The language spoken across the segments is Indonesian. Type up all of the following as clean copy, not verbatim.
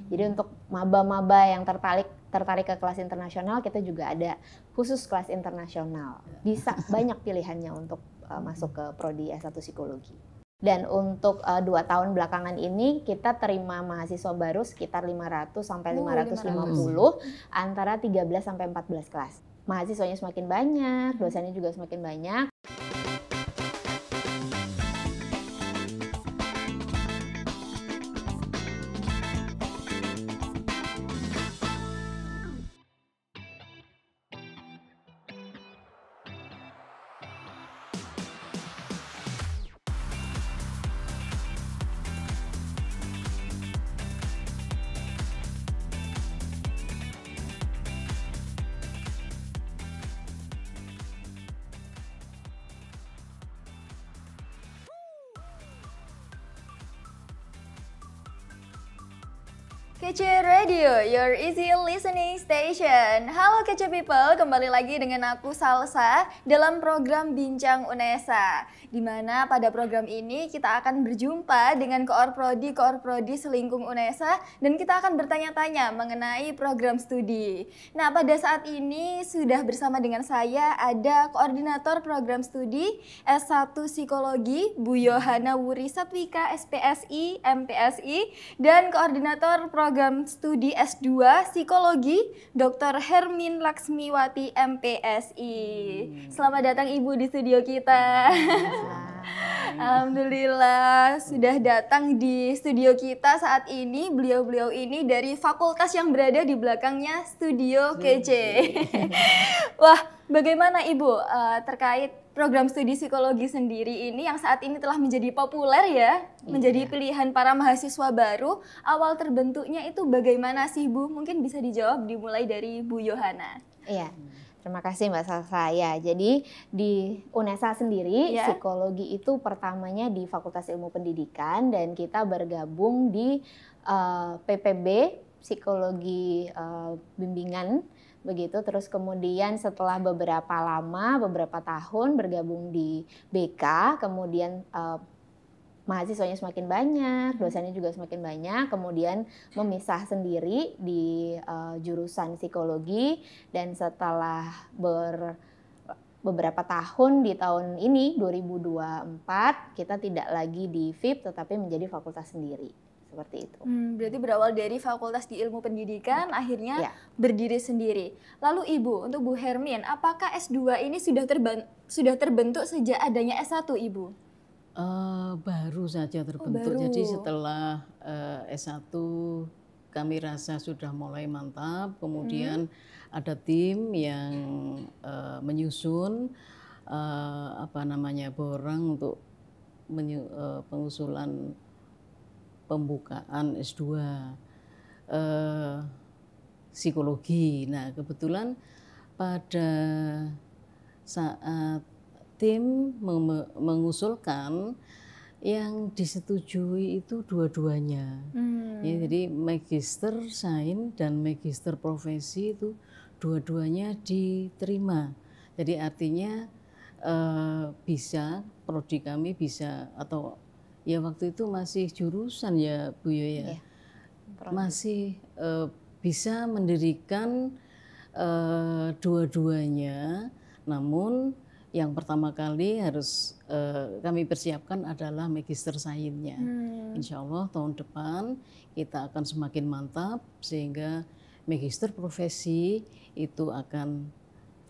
Jadi untuk maba-maba yang tertarik ke kelas internasional, kita juga ada khusus kelas internasional. Bisa banyak pilihannya untuk masuk ke prodi S1 Psikologi. Dan untuk 2 tahun belakangan ini kita terima mahasiswa baru sekitar 500 sampai 550 antara 13 sampai 14 kelas. Mahasiswanya semakin banyak, dosennya juga semakin banyak. Kece Radio, your easy listening station. Halo Kece People, kembali lagi dengan aku Salsa dalam program Bincang UNESA. Di mana pada program ini kita akan berjumpa dengan koor-prodi selingkung UNESA dan kita akan bertanya-tanya mengenai program studi. Nah, pada saat ini sudah bersama dengan saya ada koordinator program studi S1 Psikologi Bu Yohana Wuri Satwika SPSI MPSI dan koordinator program studi S2 Psikologi Dr. Hermin Laksmiwati MPSI. Selamat datang Ibu di studio kita. Alhamdulillah sudah datang di studio kita saat ini. Beliau-beliau ini dari fakultas yang berada di belakangnya studio Kece. Wah, bagaimana Ibu terkait program studi psikologi sendiri ini yang saat ini telah menjadi populer ya, menjadi pilihan para mahasiswa baru. Awal terbentuknya itu bagaimana sih Bu? Mungkin bisa dijawab dimulai dari Bu Yohana. Iya. Terima kasih Mbak Salsa. Ya, jadi di UNESA sendiri psikologi itu pertamanya di Fakultas Ilmu Pendidikan dan kita bergabung di PPB Psikologi Bimbingan begitu. Terus kemudian setelah beberapa tahun bergabung di BK, kemudian mahasiswanya semakin banyak, dosennya juga semakin banyak, kemudian memisah sendiri di jurusan psikologi dan setelah beberapa tahun di tahun ini 2024 kita tidak lagi di FIP tetapi menjadi fakultas sendiri. Seperti itu. Berarti berawal dari fakultas di ilmu pendidikan, akhirnya berdiri sendiri. Lalu Ibu, untuk Bu Hermin, apakah S2 ini sudah terbentuk sejak adanya S1 Ibu? Baru saja terbentuk. Jadi setelah S1 kami rasa sudah mulai mantap, kemudian ada tim yang menyusun borang untuk pengusulan pembukaan S2 psikologi. Nah, kebetulan pada saat tim mengusulkan yang disetujui itu dua-duanya. Ya, jadi magister sains dan magister profesi itu dua-duanya diterima. Jadi artinya bisa prodi kami bisa atau ya waktu itu masih jurusan ya Bu Yo ya, masih bisa mendirikan dua-duanya. Namun yang pertama kali harus kami persiapkan adalah magister sainsnya. Insya Allah tahun depan kita akan semakin mantap sehingga magister profesi itu akan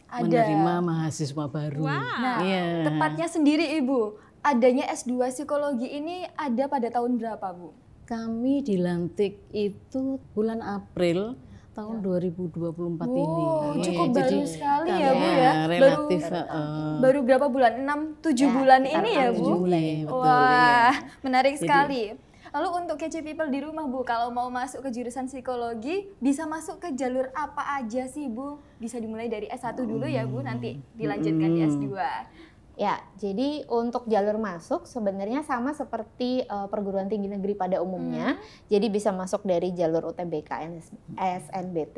menerima mahasiswa baru. Nah, tepatnya sendiri Ibu, adanya S2 psikologi ini ada pada tahun berapa Bu? Kami dilantik itu bulan April tahun 2024 ini. Cukup baru sekali ya Bu ya. Relatif baru berapa bulan? 6-7 bulan ini ya Bu? Wah, menarik sekali. Lalu untuk Kece People di rumah Bu, kalau mau masuk ke jurusan psikologi, bisa masuk ke jalur apa aja sih Bu? Bisa dimulai dari S1 dulu ya Bu, nanti dilanjutkan di S2. Ya, jadi untuk jalur masuk sebenarnya sama seperti perguruan tinggi negeri pada umumnya. Jadi bisa masuk dari jalur UTBK SNBT,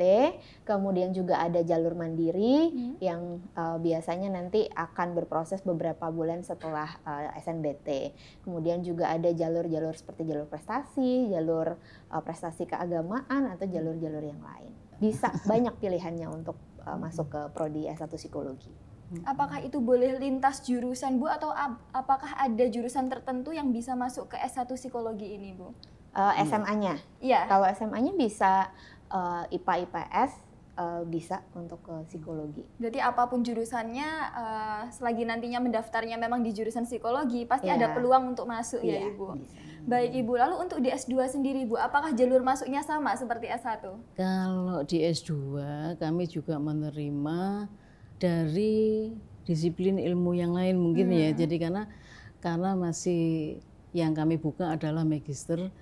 kemudian juga ada jalur mandiri yang biasanya nanti akan berproses beberapa bulan setelah SNBT. Kemudian juga ada jalur-jalur seperti jalur prestasi, jalur prestasi keagamaan atau jalur-jalur yang lain. Bisa banyak pilihannya untuk masuk ke prodi S1 psikologi. Apakah itu boleh lintas jurusan Bu atau apakah ada jurusan tertentu yang bisa masuk ke S1 psikologi ini Bu? SMA-nya? Iya. Kalau SMA-nya bisa IPA IPS, bisa untuk ke psikologi. Berarti apapun jurusannya, selagi nantinya mendaftarnya memang di jurusan psikologi, pasti ada peluang untuk masuk ya Ibu? Bisa. Baik Ibu, lalu untuk di S2 sendiri Bu, apakah jalur masuknya sama seperti S1? Kalau di S2 kami juga menerima dari disiplin ilmu yang lain mungkin ya. Jadi karena masih yang kami buka adalah magister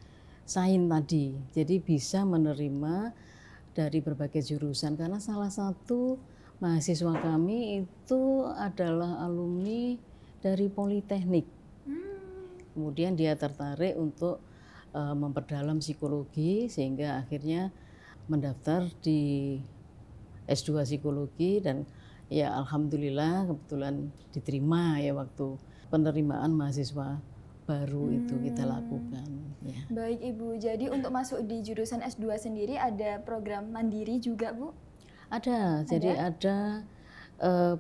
sains tadi. Jadi bisa menerima dari berbagai jurusan karena salah satu mahasiswa kami itu adalah alumni dari Politeknik. Kemudian dia tertarik untuk memperdalam psikologi sehingga akhirnya mendaftar di S2 psikologi dan ya alhamdulillah kebetulan diterima ya waktu penerimaan mahasiswa baru itu kita lakukan. Ya. Baik Ibu, jadi untuk masuk di jurusan S2 sendiri ada program mandiri juga Bu? Ada, jadi ada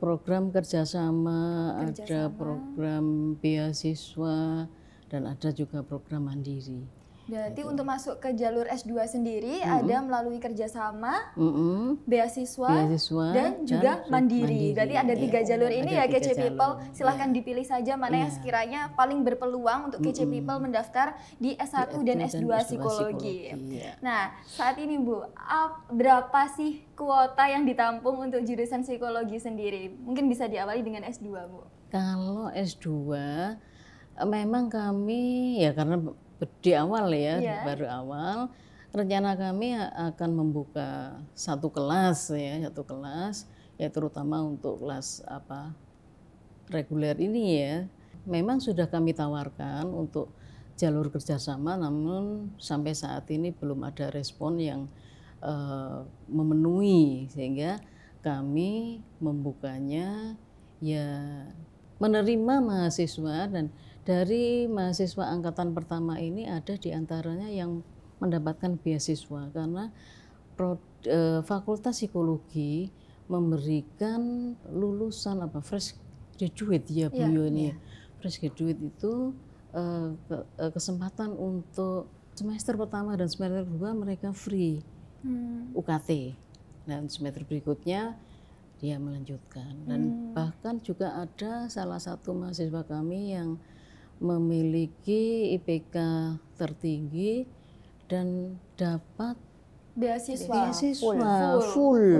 program kerjasama, ada program beasiswa dan ada juga program mandiri. Berarti untuk masuk ke jalur S2 sendiri ada melalui kerjasama, beasiswa dan juga mandiri. Berarti ada 3 jalur ini ya Kece People. Silahkan dipilih saja mana yang sekiranya paling berpeluang untuk Kece People mendaftar di S1 dan S2 psikologi. Nah saat ini Bu, berapa sih kuota yang ditampung untuk jurusan psikologi sendiri? Mungkin bisa diawali dengan S2 Bu. Kalau S2 memang kami ya karena di awal ya, baru awal rencana kami akan membuka satu kelas ya terutama untuk kelas reguler ini ya. Memang sudah kami tawarkan untuk jalur kerjasama, namun sampai saat ini belum ada respon yang memenuhi sehingga kami membukanya ya menerima mahasiswa dan dari mahasiswa angkatan pertama ini ada diantaranya yang mendapatkan beasiswa karena Fakultas Psikologi memberikan lulusan fresh graduate ya Bu Yoni. Fresh graduate itu kesempatan untuk semester pertama dan semester kedua mereka free UKT dan semester berikutnya dia melanjutkan dan bahkan juga ada salah satu mahasiswa kami yang memiliki IPK tertinggi dan dapat beasiswa full.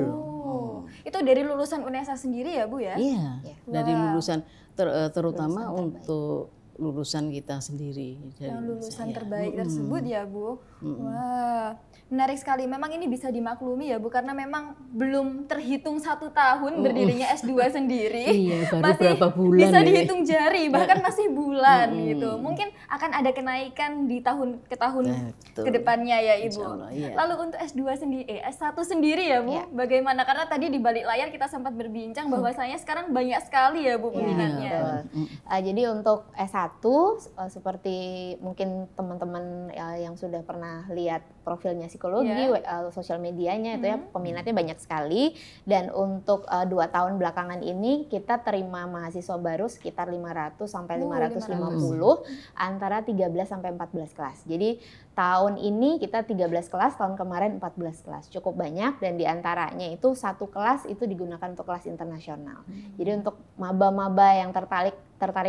Itu dari lulusan UNESA sendiri ya Bu ya? Iya, dari lulusan terutama untuk lulusan kita sendiri. Yang lulusan terbaik tersebut ya Bu. Wah, menarik sekali. Memang ini bisa dimaklumi ya Bu, karena memang belum terhitung 1 tahun berdirinya S2 sendiri. Iya, baru masih berapa bulan bisa dihitung jari, bahkan masih bulan gitu. Mungkin akan ada kenaikan di tahun ke tahun ke depannya ya Ibu. Allah, iya. Lalu untuk S2 sendiri, S1 sendiri ya Bu, bagaimana? Karena tadi di balik layar kita sempat berbincang bahwasanya sekarang banyak sekali ya Bu peminatnya. Jadi untuk S1 seperti mungkin teman-teman yang sudah pernah lihat profilnya psikologi, sosial medianya itu ya peminatnya banyak sekali. Dan untuk 2 tahun belakangan ini kita terima mahasiswa baru sekitar 500 sampai 550 antara 13 sampai 14 kelas. Jadi tahun ini kita 13 kelas, tahun kemarin 14 kelas. Cukup banyak dan diantaranya itu 1 kelas itu digunakan untuk kelas internasional. Jadi untuk maba-maba yang tertarik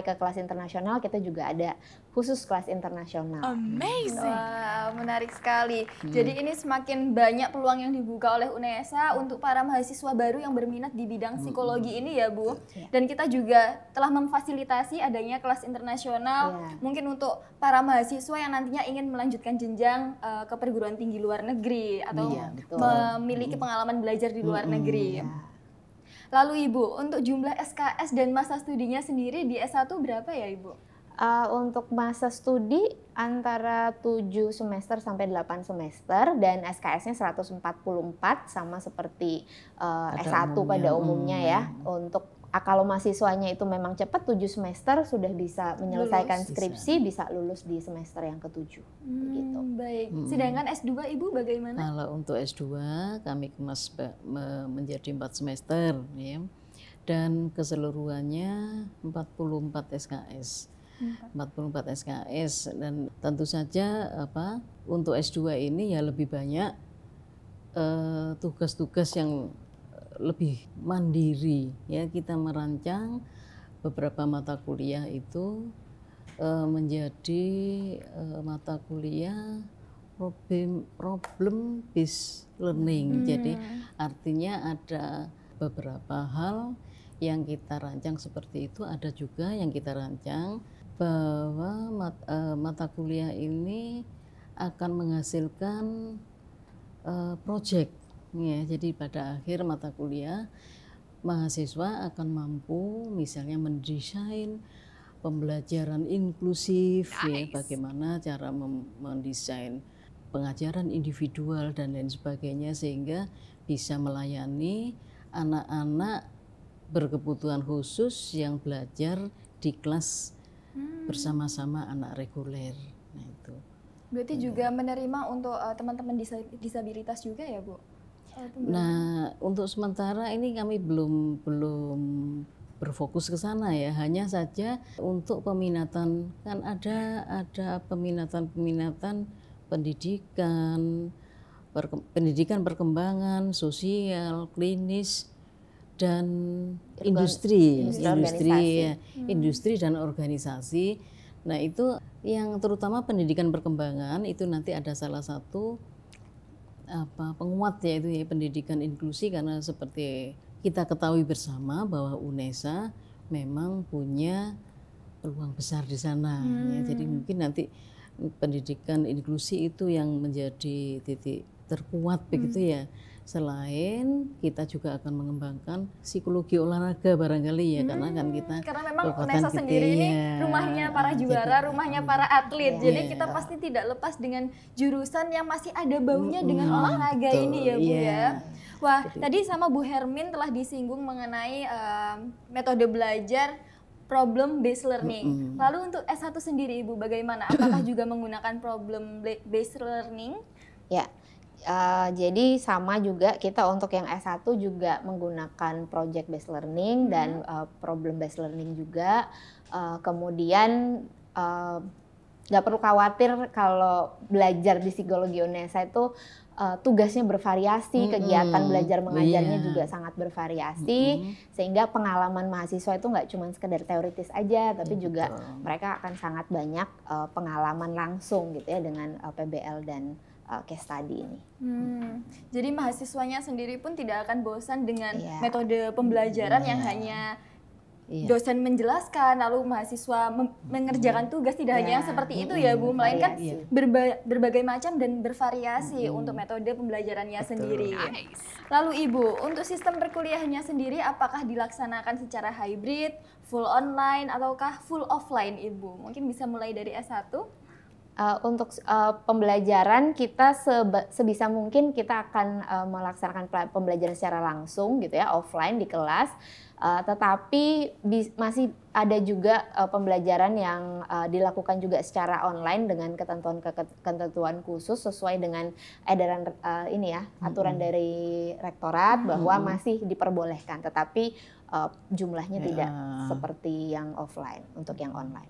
ke kelas internasional, kita juga ada khusus kelas internasional. Amazing. Wah, menarik sekali. Jadi ini semakin banyak peluang yang dibuka oleh UNESA untuk para mahasiswa baru yang berminat di bidang psikologi ini ya Bu. Dan kita juga telah memfasilitasi adanya kelas internasional mungkin untuk para mahasiswa yang nantinya ingin melanjutkan jenjang ke perguruan tinggi luar negeri atau memiliki pengalaman belajar di luar negeri. Lalu Ibu, untuk jumlah SKS dan masa studinya sendiri di S1 berapa ya Ibu? Untuk masa studi antara 7 semester sampai 8 semester dan SKS-nya 144 sama seperti S1 pada umumnya ya. Untuk kalau mahasiswanya itu memang cepat 7 semester sudah bisa menyelesaikan skripsi, bisa lulus di semester yang ke-7 gitu. Baik. Sedangkan S2 Ibu bagaimana? Kalau untuk S2 kami kemas menjadi 4 semester ya. Dan keseluruhannya 44 SKS. 44 SKS dan tentu saja untuk S2 ini ya lebih banyak tugas-tugas yang lebih mandiri ya. Kita merancang beberapa mata kuliah itu menjadi mata kuliah problem based learning. Jadi artinya ada beberapa hal yang kita rancang seperti itu, ada juga yang kita rancang bahwa mata kuliah ini akan menghasilkan project ya. Jadi pada akhir mata kuliah mahasiswa akan mampu misalnya mendesain pembelajaran inklusif ya, bagaimana cara mendesain pengajaran individual dan lain sebagainya sehingga bisa melayani anak-anak berkebutuhan khusus yang belajar di kelas bersama-sama anak reguler. Nah, itu. Berarti juga menerima untuk teman-teman disabilitas juga ya, Bu? Nah, untuk sementara ini kami belum berfokus ke sana ya. Hanya saja untuk peminatan kan ada peminatan pendidikan, pendidikan perkembangan sosial, klinis dan industri dan organisasi. Nah, itu yang terutama pendidikan perkembangan itu nanti ada salah satu penguat yaitu pendidikan inklusi, karena seperti kita ketahui bersama bahwa UNESA memang punya peluang besar di sana ya. Jadi mungkin nanti pendidikan inklusi itu yang menjadi titik terkuat begitu ya. Selain kita juga akan mengembangkan psikologi olahraga barangkali ya, karena kan kita memang UNESA sendiri ini rumahnya para juara, rumahnya para atlet. Jadi kita pasti tidak lepas dengan jurusan yang masih ada baunya dengan olahraga ini ya Bu ya. Wah, tadi sama Bu Hermin telah disinggung mengenai metode belajar problem based learning. Lalu untuk S1 sendiri Ibu bagaimana? Apakah juga menggunakan problem based learning? Ya. Jadi sama juga kita untuk yang S1 juga menggunakan project based learning dan problem based learning juga. Kemudian nggak perlu khawatir kalau belajar di psikologi UNESA itu tugasnya bervariasi, kegiatan belajar mengajarnya juga sangat bervariasi, sehingga pengalaman mahasiswa itu nggak cuma sekedar teoritis aja, tapi juga mereka akan sangat banyak pengalaman langsung gitu ya dengan PBL dan case study ini. Jadi mahasiswanya sendiri pun tidak akan bosan dengan metode pembelajaran yang hanya dosen menjelaskan lalu mahasiswa mengerjakan tugas, tidak hanya seperti itu ya Bu, melainkan berbagai macam dan bervariasi untuk metode pembelajarannya sendiri. Lalu Ibu, untuk sistem perkuliahannya sendiri apakah dilaksanakan secara hybrid, full online ataukah full offline Ibu? Mungkin bisa mulai dari S1. Untuk pembelajaran kita sebisa mungkin kita akan melaksanakan pembelajaran secara langsung gitu ya, offline di kelas. Tetapi masih ada juga pembelajaran yang dilakukan juga secara online dengan ketentuan khusus sesuai dengan edaran aturan dari rektorat bahwa masih diperbolehkan, tetapi jumlahnya tidak seperti yang offline untuk yang online.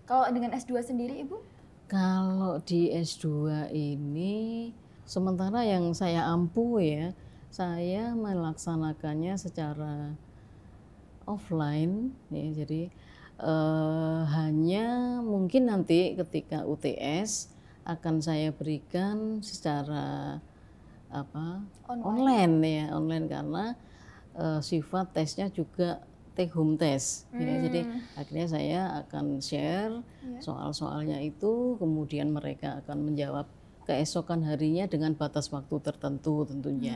Kalau dengan S2 sendiri Ibu? Kalau di S2 ini sementara yang saya ampuh ya, saya melaksanakannya secara offline ya. Jadi hanya mungkin nanti ketika UTS akan saya berikan secara online ya, online karena sifat tesnya juga take home test ya. Jadi akhirnya saya akan share soal-soalnya itu, kemudian mereka akan menjawab keesokan harinya dengan batas waktu tertentu tentunya.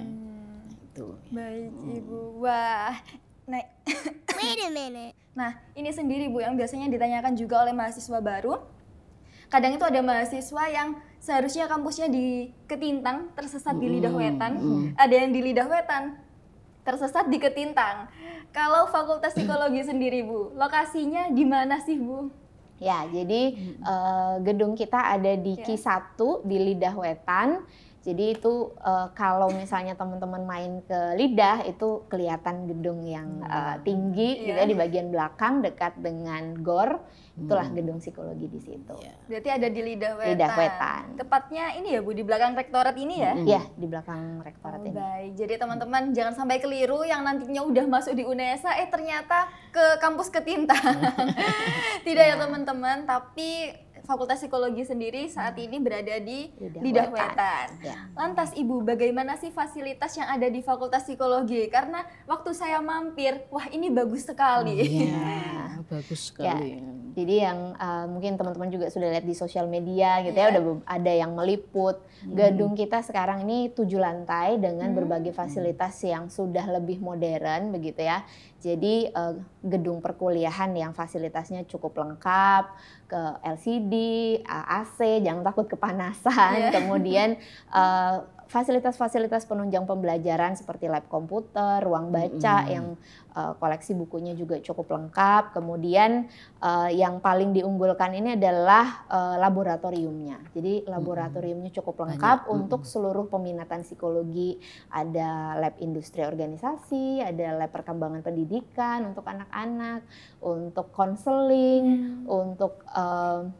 gitu. Baik Ibu, wah. Wait a minute. Nah, ini sendiri Bu yang biasanya ditanyakan juga oleh mahasiswa baru. Kadang itu ada mahasiswa yang seharusnya kampusnya di Ketintang tersesat di Lidah Wetan, ada yang di Lidah Wetan tersesat di Ketintang. Kalau Fakultas Psikologi sendiri Bu, lokasinya di mana sih Bu? Ya, jadi gedung kita ada di Q1 di Lidah Wetan. Jadi itu kalau misalnya teman-teman main ke Lidah itu kelihatan gedung yang tinggi gitu ya di bagian belakang dekat dengan GOR. Itulah gedung psikologi di situ. Berarti ada di Lidah Wetan. Lidah Wetan. Tepatnya ini ya Bu, di belakang rektorat ini ya? Iya, di belakang rektorat ini. Baik, jadi teman-teman jangan sampai keliru yang nantinya udah masuk di UNESA, ternyata ke kampus Ketintang. Tidak ya teman-teman, tapi Fakultas Psikologi sendiri saat ini berada di Lidah Wetan. Lantas Ibu, bagaimana sih fasilitas yang ada di Fakultas Psikologi? Karena waktu saya mampir, wah ini bagus sekali. Bagus sekali. Jadi yang mungkin teman-teman juga sudah lihat di sosial media gitu ya, udah ada yang meliput. Gedung kita sekarang ini 7 lantai dengan berbagai fasilitas yang sudah lebih modern begitu ya. Jadi gedung perkuliahan yang fasilitasnya cukup lengkap, ke LCD, AC, jangan takut kepanasan. Kemudian fasilitas-fasilitas penunjang pembelajaran seperti lab komputer, ruang baca yang koleksi bukunya juga cukup lengkap. Kemudian yang paling diunggulkan ini adalah laboratoriumnya. Jadi laboratoriumnya cukup lengkap untuk seluruh peminatan psikologi. Ada lab industri organisasi, ada lab perkembangan pendidikan untuk anak-anak, untuk konseling, untuk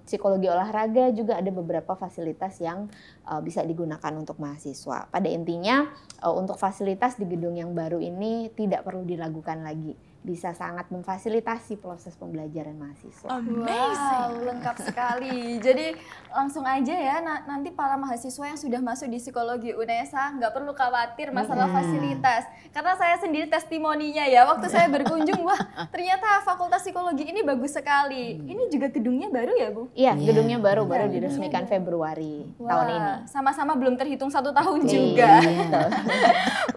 psikologi olahraga juga ada beberapa fasilitas yang bisa digunakan untuk mahasiswa. Pada intinya untuk fasilitas di gedung yang baru ini tidak perlu diragukan lagi. Bisa sangat memfasilitasi proses pembelajaran mahasiswa. Wow, lengkap sekali. Jadi langsung aja ya, nanti para mahasiswa yang sudah masuk di psikologi UNESA nggak perlu khawatir masalah fasilitas. Karena saya sendiri testimoninya ya, waktu saya berkunjung, wah ternyata Fakultas Psikologi ini bagus sekali. Ini juga gedungnya baru ya Bu? Iya, gedungnya baru diresmikan Februari tahun ini. Sama-sama belum terhitung 1 tahun juga.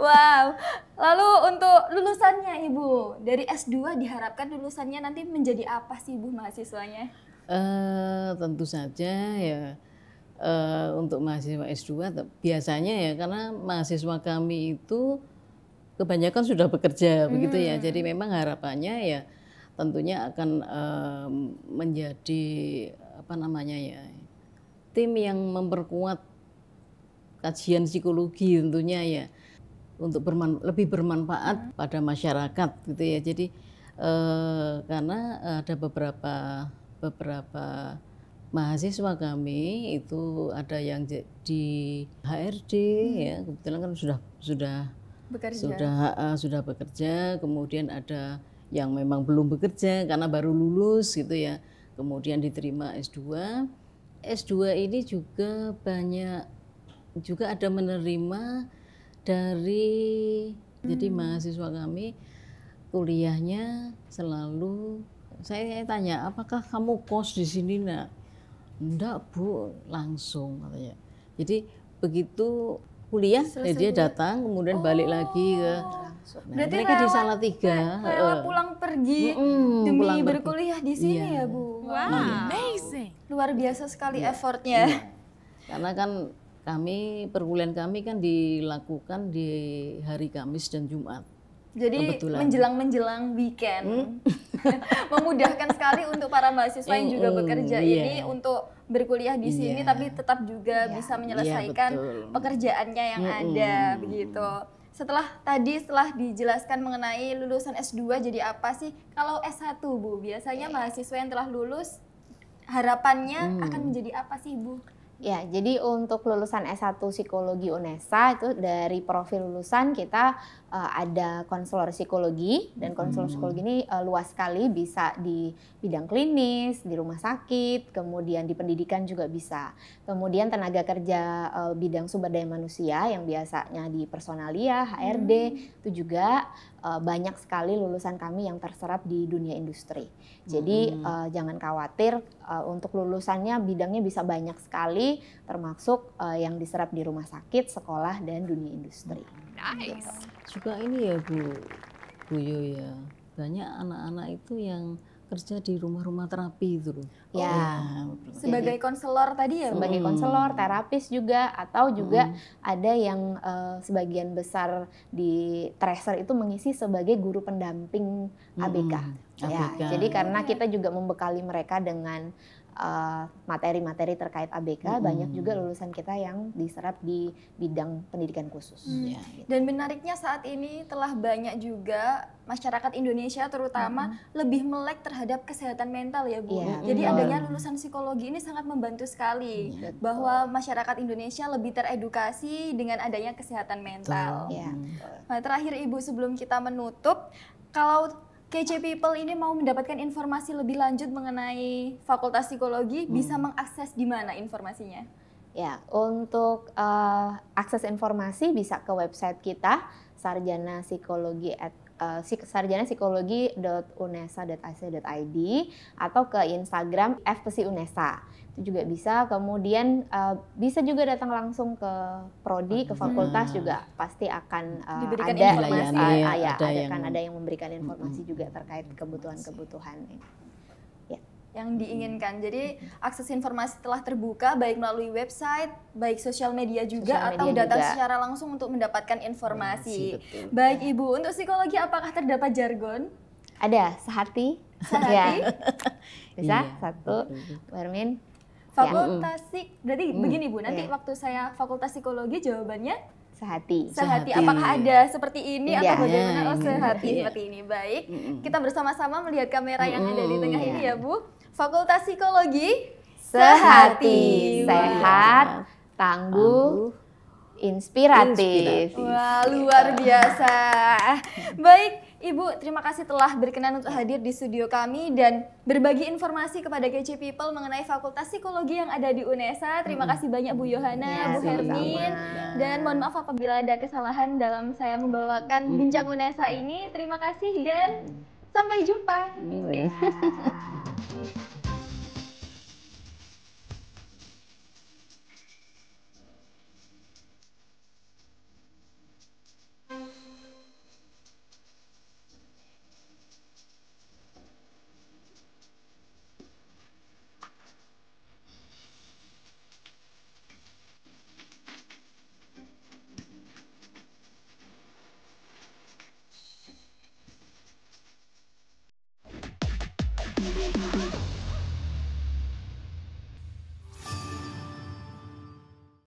Wow. Lalu untuk lulusannya Ibu, dari S2 diharapkan lulusannya nanti menjadi apa sih Bu mahasiswanya? Tentu saja ya untuk mahasiswa S2 biasanya ya karena mahasiswa kami itu kebanyakan sudah bekerja begitu ya. Jadi memang harapannya ya tentunya akan menjadi apa namanya ya tim yang memperkuat kajian psikologi tentunya ya. Untuk lebih bermanfaat pada masyarakat gitu ya. Jadi karena ada beberapa mahasiswa kami itu ada yang di HRD ya kebetulan kan sudah bekerja, kemudian ada yang memang belum bekerja karena baru lulus gitu ya. Kemudian diterima S2. S2 ini juga ada menerima dari jadi mahasiswa kami kuliahnya selalu saya tanya apakah kamu kos di sini nak? Enggak Bu, langsung katanya. Jadi begitu kuliah dia datang kemudian balik lagi ke mereka di Salatiga rela pulang pergi demi berkuliah di sini ya Bu. Wow, amazing. Luar biasa sekali effortnya. Karena kan perkuliahan kami kan dilakukan di hari Kamis dan Jumat. Jadi menjelang weekend. Memudahkan sekali untuk para mahasiswa yang juga bekerja ini untuk berkuliah di sini tapi tetap juga bisa menyelesaikan pekerjaannya yang ada begitu. Setelah dijelaskan mengenai lulusan S2 jadi apa sih? Kalau S1 Bu, biasanya mahasiswa yang telah lulus harapannya akan menjadi apa sih Bu? Ya, jadi untuk lulusan S1 Psikologi UNESA itu dari profil lulusan kita ada konselor psikologi dan konselor psikologi ini luas sekali, bisa di bidang klinis, di rumah sakit, kemudian di pendidikan juga bisa. Kemudian tenaga kerja bidang sumber daya manusia yang biasanya di personalia, HRD itu juga banyak sekali lulusan kami yang terserap di dunia industri. Jadi jangan khawatir untuk lulusannya bidangnya bisa banyak sekali. sekali, termasuk yang diserap di rumah sakit, sekolah, dan dunia industri. Nice. Juga ini ya Bu Yo ya, banyak anak-anak itu yang kerja di rumah-rumah terapi itu loh. Ya, sebagai konselor tadi ya Bu? Sebagai konselor, terapis juga, atau juga ada yang sebagian besar di tracer itu mengisi sebagai guru pendamping ABK. Ya, jadi karena kita juga membekali mereka dengan materi-materi terkait ABK, banyak juga lulusan kita yang diserap di bidang pendidikan khusus. Ya, gitu. Dan menariknya saat ini telah banyak juga masyarakat Indonesia terutama lebih melek terhadap kesehatan mental ya Bu. Jadi adanya lulusan psikologi ini sangat membantu sekali bahwa masyarakat Indonesia lebih teredukasi dengan adanya kesehatan mental. Nah, terakhir Ibu sebelum kita menutup, kalau Kece People ini mau mendapatkan informasi lebih lanjut mengenai Fakultas Psikologi, bisa mengakses di mana informasinya? Ya, untuk akses informasi bisa ke website kita sarjanapsikologi.unesa.ac.id atau ke Instagram @psiunesa. Itu juga bisa. Kemudian bisa juga datang langsung ke prodi, ke fakultas juga pasti akan diberikan ada informasi. ada yang memberikan informasi juga terkait kebutuhan-kebutuhan yang diinginkan. Jadi akses informasi telah terbuka baik melalui website, baik sosial media juga, atau datang secara langsung untuk mendapatkan informasi. Baik Ibu, untuk psikologi apakah terdapat jargon? Ada, sehati. Sehati? Bisa, satu, Barmin. Fakultas berarti begini Bu, nanti waktu saya Fakultas Psikologi jawabannya? Sehati. Apakah ada seperti ini atau bagaimana? Oh, sehati seperti ini. Baik, kita bersama-sama melihat kamera yang ada di tengah ini ya Bu. Fakultas Psikologi sehati, sehat, tangguh, inspiratif. Wah, luar biasa. Baik, Ibu, terima kasih telah berkenan untuk hadir di studio kami dan berbagi informasi kepada Kece People mengenai Fakultas Psikologi yang ada di UNESA. Terima kasih banyak Bu Yohana, Bu Hermin, dan mohon maaf apabila ada kesalahan dalam saya membawakan Bincang UNESA ini. Terima kasih dan sampai jumpa.